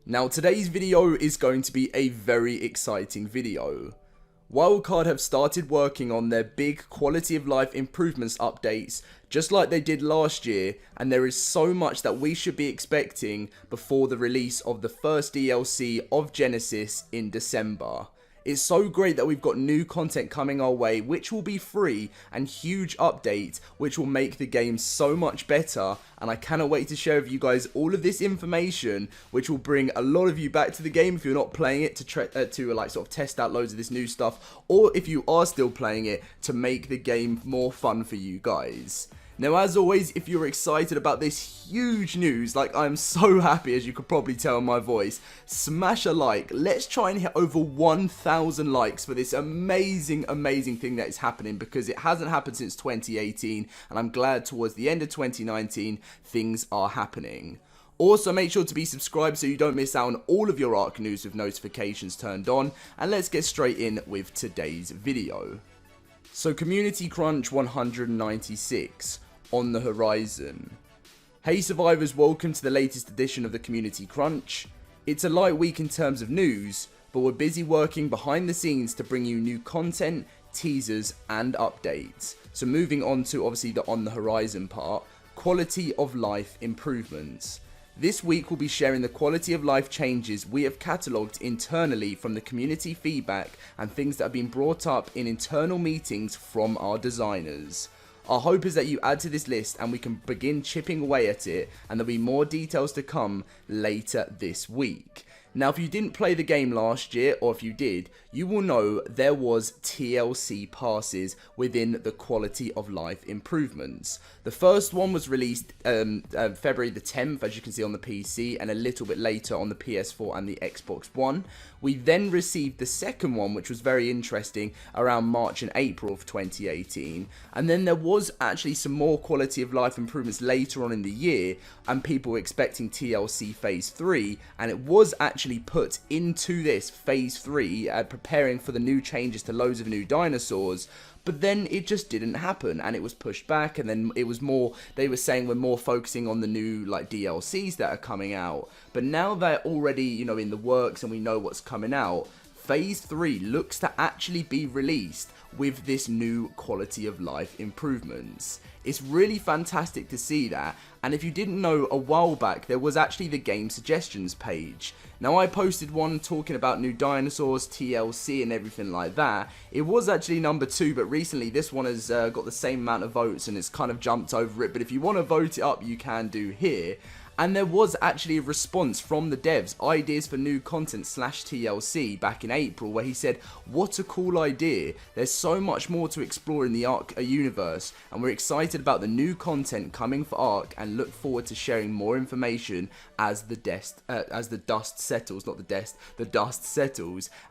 Now today's video is going to be a very exciting video. Wildcard have started working on their big quality of life improvements updates just like they did last year, and there is so much that we should be expecting before the release of the first DLC of Genesis in December. It's so great that we've got new content coming our way which will be free and huge updates which will make the game so much better, and I cannot wait to share with you guys all of this information which will bring a lot of you back to the game if you're not playing it to like sort of test out loads of this new stuff, or if you are still playing it to make the game more fun for you guys. Now, as always, if you're excited about this huge news, like I'm so happy as you could probably tell in my voice, smash a like. Let's try and hit over 1,000 likes for this amazing thing that is happening, because it hasn't happened since 2018, and I'm glad towards the end of 2019 things are happening. Also, make sure to be subscribed so you don't miss out on all of your ARK news with notifications turned on, and let's get straight in with today's video. So, Community Crunch 196. On the horizon. Hey survivors, welcome to the latest edition of the Community Crunch. It's a light week in terms of news, but we're busy working behind the scenes to bring you new content, teasers and updates. So moving on to obviously the on the horizon part, quality of life improvements. This week we'll be sharing the quality of life changes we have catalogued internally from the community feedback and things that have been brought up in internal meetings from our designers. Our hope is that you add to this list and we can begin chipping away at it, and there'll be more details to come later this week. Now, if you didn't play the game last year, or if you did, you will know there was TLC passes within the quality of life improvements. The first one was released February the 10th, as you can see on the PC, and a little bit later on the PS4 and the Xbox One. We then received the second one, which was very interesting, around March and April of 2018. And then there was actually some more quality of life improvements later on in the year, and people were expecting TLC Phase 3, and it was actually put into this Phase 3, preparing for the new changes to loads of new dinosaurs. But then it just didn't happen, and it was pushed back, and then it was more, they were saying we're more focusing on the new like DLCs that are coming out. But now they're already, you know, in the works and we know what's coming out, Phase 3 looks to actually be released with this new quality of life improvements. It's really fantastic to see that, and if you didn't know, a while back there was actually the game suggestions page. Now, I posted one talking about new dinosaurs, TLC and everything like that. It was actually number 2, but recently this one has got the same amount of votes and it's kind of jumped over it. But if you want to vote it up, you can do here. And there was actually a response from the devs, ideas for new content / TLC, back in April, where he said, what a cool idea, there's so much more to explore in the ARK universe, and we're excited about the new content coming for ARK and look forward to sharing more information as the dust settles.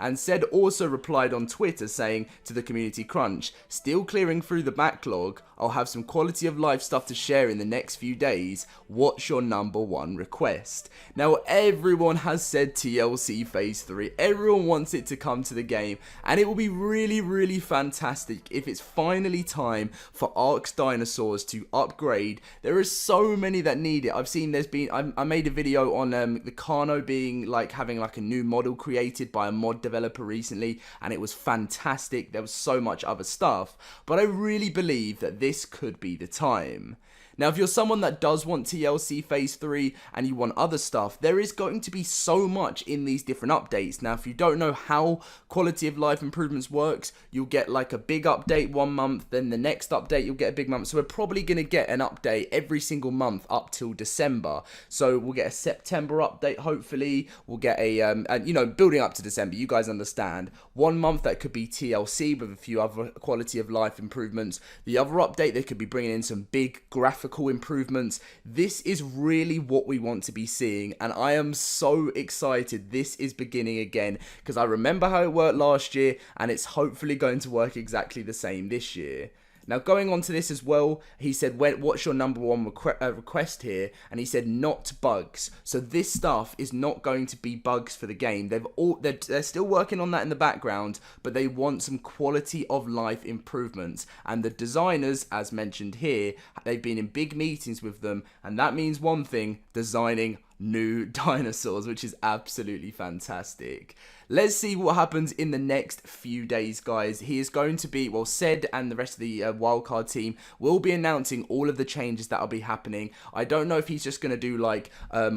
And said also replied on Twitter saying to the Community Crunch, still clearing through the backlog, I'll have some quality of life stuff to share in the next few days, what's your number one request? Now, everyone has said TLC Phase 3, everyone wants it to come to the game, and it will be really fantastic if it's finally time for ARKS dinosaurs to upgrade. There are so many that need it. I've seen there's been, I made a video on the Carno being like having like a new model created by a mod developer recently, and it was fantastic. There was so much other stuff, but I really believe that this could be the time. Now, if you're someone that does want TLC Phase 3 and you want other stuff, there is going to be so much in these different updates. Now, if you don't know how quality of life improvements works, you'll get like a big update one month, then the next update you'll get a big month. So we're probably going to get an update every single month up till December. So we'll get a September update, hopefully. We'll get a, and you know, building up to December, you guys understand. One month that could be TLC with a few other quality of life improvements. The other update, they could be bringing in some big graphical improvements. This is really what we want to be seeing, and I am so excited this is beginning again, because I remember how it worked last year, and it's hopefully going to work exactly the same this year. Now, going on to this as well, he said, what's your number one request here? And he said, not bugs. So this stuff is not going to be bugs for the game. They're still working on that in the background, but they want some quality of life improvements. And the designers, as mentioned here, they've been in big meetings with them, and that means one thing: designing new dinosaurs, which is absolutely fantastic. Let's see what happens in the next few days, guys. He is going to be, well, Sed and the rest of the wildcard team will be announcing all of the changes that will be happening. I don't know if he's just going to do like a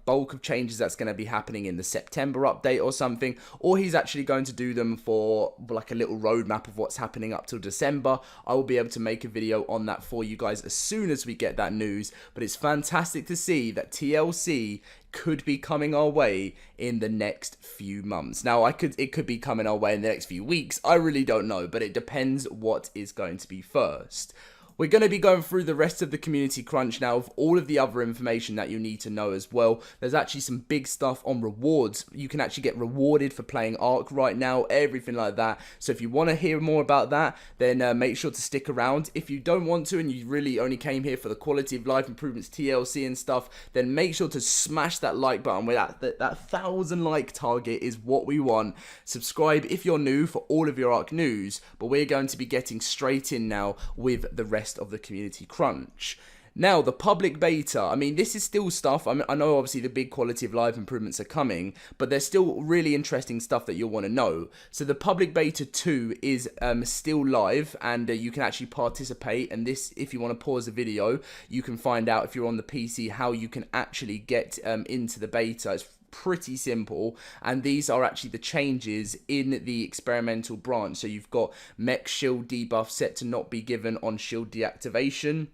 bulk of changes that's going to be happening in the September update or something, or he's actually going to do them for like a little roadmap of what's happening up till December. I will be able to make a video on that for you guys as soon as we get that news. But it's fantastic to see that TLC could be coming our way in the next few months. Now, it could be coming our way in the next few weeks. I really don't know, but it depends what is going to be first. We're going to be going through the rest of the community crunch now of all of the other information that you need to know as well. There's actually some big stuff on rewards. You can actually get rewarded for playing ARK right now, everything like that. So if you want to hear more about that, then make sure to stick around. If you don't want to and you really only came here for the quality of life improvements, TLC and stuff, then make sure to smash that like button. With that 1,000 like target is what we want. Subscribe if you're new for all of your ARK news, but we're going to be getting straight in now with the rest of the community crunch. Now, the public beta, I mean, this is still stuff. I know obviously the big quality of life improvements are coming, but there's still really interesting stuff that you'll want to know. So the public beta 2 is still live, and you can actually participate. And this, if you want to pause the video, you can find out if you're on the PC how you can actually get into the beta. It's pretty simple, and these are actually the changes in the experimental branch. So you've got mech shield debuff set to not be given on shield deactivation.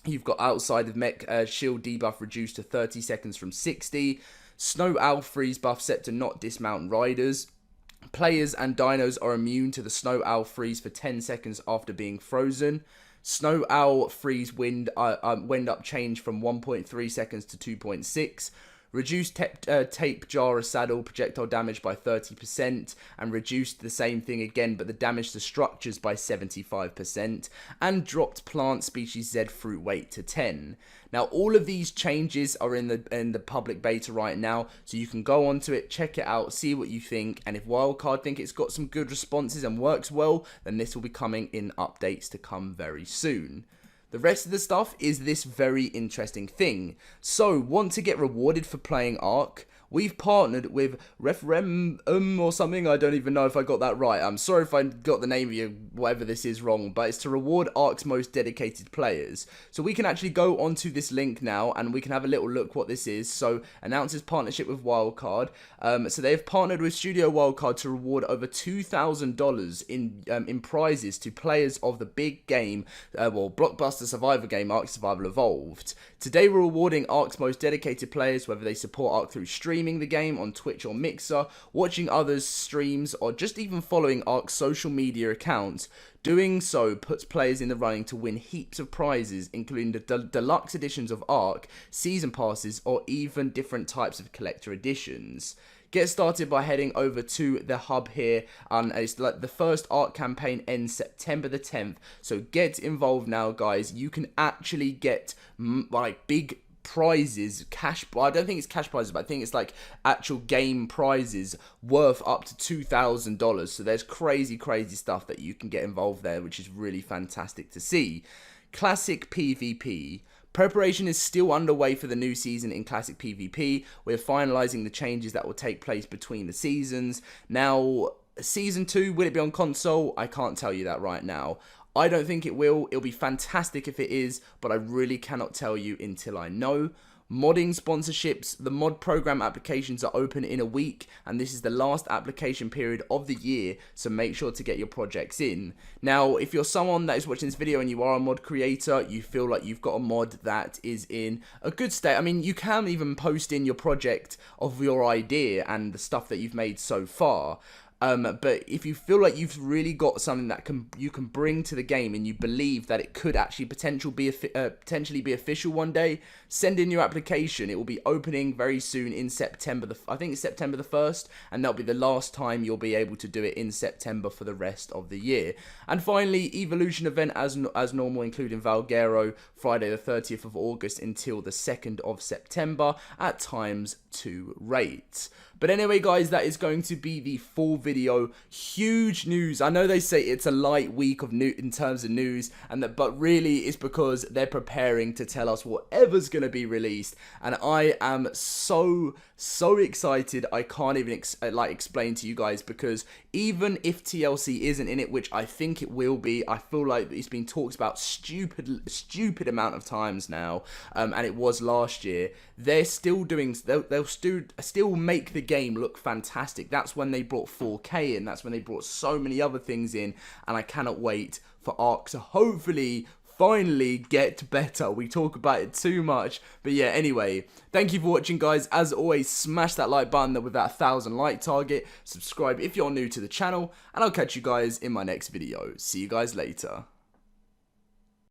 You've got outside of mech shield debuff reduced to 30 seconds from 60. Snow owl freeze buff set to not dismount riders. Players and dinos are immune to the snow owl freeze for 10 seconds after being frozen. Snow owl freeze wind up change from 1.3 seconds to 2.6. Reduced tape jar a saddle projectile damage by 30%, and reduced the same thing again, but the damage to structures by 75%, and dropped plant species Z fruit weight to 10. Now, all of these changes are in the public beta right now, so you can go onto it, check it out, see what you think, and if Wildcard think it's got some good responses and works well, then this will be coming in updates to come very soon. The rest of the stuff is this very interesting thing. So, want to get rewarded for playing ARK? We've partnered with Referendum or something. I don't even know if I got that right. I'm sorry if I got the name of you, whatever this is, wrong. But it's to reward ARK's most dedicated players. So we can actually go onto this link now, and we can have a little look what this is. So announces partnership with Wildcard. So they've partnered with Studio Wildcard to reward over $2,000 in prizes to players of the big game, blockbuster survivor game ARK Survival Evolved. Today we're rewarding ARK's most dedicated players, whether they support ARK through streaming the game on Twitch or Mixer, watching others' streams, or just even following ARK's social media accounts. Doing so puts players in the running to win heaps of prizes, including the deluxe editions of ARK, season passes, or even different types of collector editions. Get started by heading over to the hub here, and it's like the first ARK campaign ends September the 10th, so get involved now, guys. You can actually get like big prizes, I don't think it's cash prizes, but I think it's like actual game prizes worth up to $2,000. So there's crazy stuff that you can get involved there, which is really fantastic to see. Classic PvP. Preparation is still underway for the new season in Classic PvP. We're finalizing the changes that will take place between the seasons. Now, Season 2, will it be on console? I can't tell you that right now. I don't think it will. It'll be fantastic if it is, but I really cannot tell you until I know. Modding sponsorships. The mod program applications are open in a week, and this is the last application period of the year, so make sure to get your projects in. Now, if you're someone that is watching this video and you are a mod creator, you feel like you've got a mod that is in a good state. I mean, you can even post in your project of your idea and the stuff that you've made so far. But if you feel like you've really got something that you can bring to the game, and you believe that it could actually potentially be official one day, send in your application. It will be opening very soon in September. I think it's September the 1st, and that'll be the last time you'll be able to do it in September for the rest of the year. And finally, Evolution event as normal, including Valguero, Friday the 30th of August until the 2nd of September at times 2 rates. But anyway, guys, that is going to be the full video video. Huge news. I know they say it's a light week of new in terms of news, but really it's because they're preparing to tell us whatever's going to be released, and I am so excited. I can't even explain to you guys, because even if TLC isn't in it, which I think it will be, I feel like it's been talked about stupid amount of times now, and it was last year. They're still doing, they'll still make the game look fantastic. That's when they brought 4K in, that's when they brought so many other things in, and I cannot wait for ARK to hopefully finally get better. We talk about it too much, but yeah, anyway, thank you for watching, guys. As always, smash that like button with that 1,000 like target, subscribe if you're new to the channel, and I'll catch you guys in my next video. See you guys later.